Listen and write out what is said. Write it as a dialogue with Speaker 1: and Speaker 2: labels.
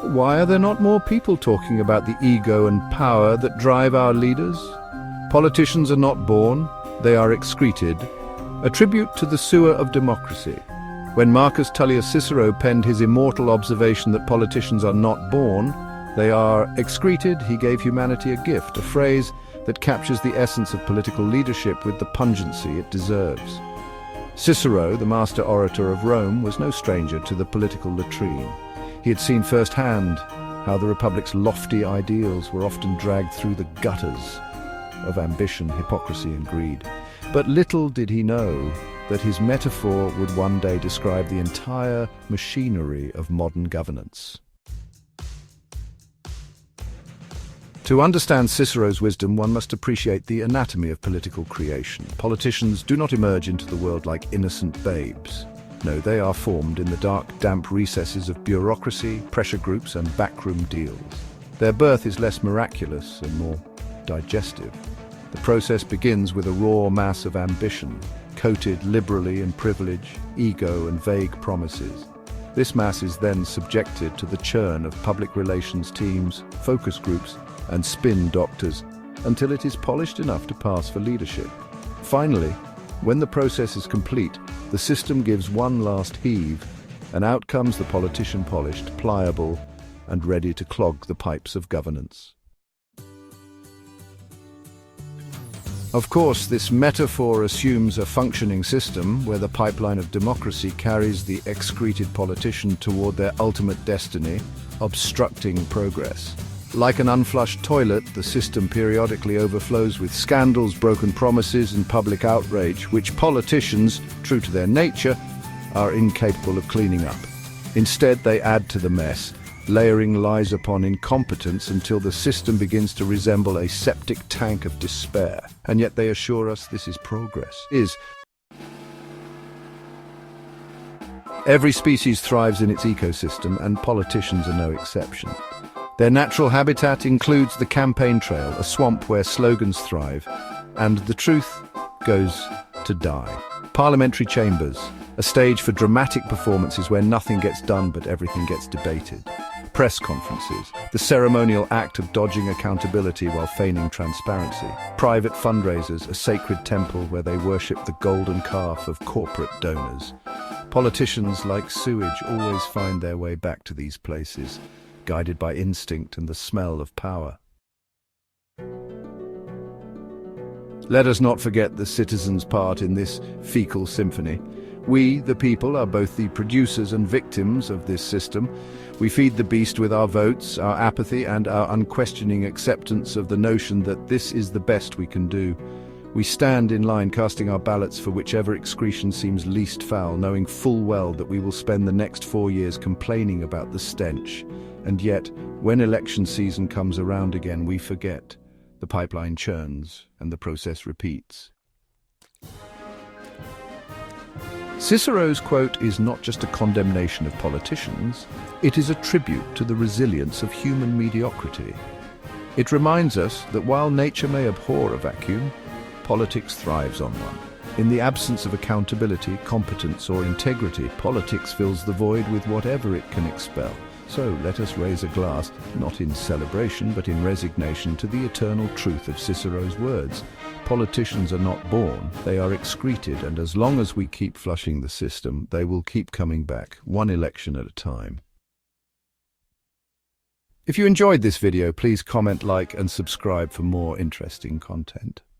Speaker 1: Why are there not more people talking about the ego and power that drive our leaders? Politicians are not born, they are excreted, a tribute to the sewer of democracy. When Marcus Tullius Cicero penned his immortal observation that politicians are not born, they are excreted, he gave humanity a gift, a phrase that captures the essence of political leadership with the pungency it deserves. Cicero, the master orator of Rome, was no stranger to the political latrine. He had seen firsthand how the Republic's lofty ideals were often dragged through the gutters of ambition, hypocrisy, and greed. But little did he know that his metaphor would one day describe the entire machinery of modern governance. To understand Cicero's wisdom, one must appreciate the anatomy of political creation. Politicians do not emerge into the world like innocent babes. No, they are formed in the dark, damp recesses of bureaucracy, pressure groups, and backroom deals. Their birth is less miraculous and more digestive. The process begins with a raw mass of ambition, coated liberally in privilege, ego, and vague promises. This mass is then subjected to the churn of public relations teams, focus groups, and spin doctors until it is polished enough to pass for leadership. Finally, when the process is complete, the system gives one last heave, and out comes the politician polished, pliable, and ready to clog the pipes of governance. Of course, this metaphor assumes a functioning system where the pipeline of democracy carries the excreted politician toward their ultimate destiny, obstructing progress. Like an unflushed toilet, the system periodically overflows with scandals, broken promises, and public outrage, which politicians, true to their nature, are incapable of cleaning up. Instead, they add to the mess, layering lies upon incompetence until the system begins to resemble a septic tank of despair. And yet they assure us this is progress. Every species thrives in its ecosystem, and politicians are no exception. Their natural habitat includes the campaign trail, a swamp where slogans thrive, and the truth goes to die. Parliamentary chambers, a stage for dramatic performances where nothing gets done but everything gets debated. Press conferences, the ceremonial act of dodging accountability while feigning transparency. Private fundraisers, a sacred temple where they worship the golden calf of corporate donors. Politicians, like sewage, always find their way back to these places, guided by instinct and the smell of power. Let us not forget the citizens' part in this fecal symphony. We, the people, are both the producers and victims of this system. We feed the beast with our votes, our apathy, and our unquestioning acceptance of the notion that this is the best we can do. We stand in line casting our ballots for whichever excretion seems least foul, knowing full well that we will spend the next 4 years complaining about the stench. And yet, when election season comes around again, we forget. The pipeline churns, and the process repeats. Cicero's quote is not just a condemnation of politicians, it is a tribute to the resilience of human mediocrity. It reminds us that while nature may abhor a vacuum, politics thrives on one. In the absence of accountability, competence, or integrity, politics fills the void with whatever it can expel. So let us raise a glass, not in celebration, but in resignation to the eternal truth of Cicero's words. Politicians are not born, they are excreted, and as long as we keep flushing the system, they will keep coming back, one election at a time. If you enjoyed this video, please comment, like, and subscribe for more interesting content.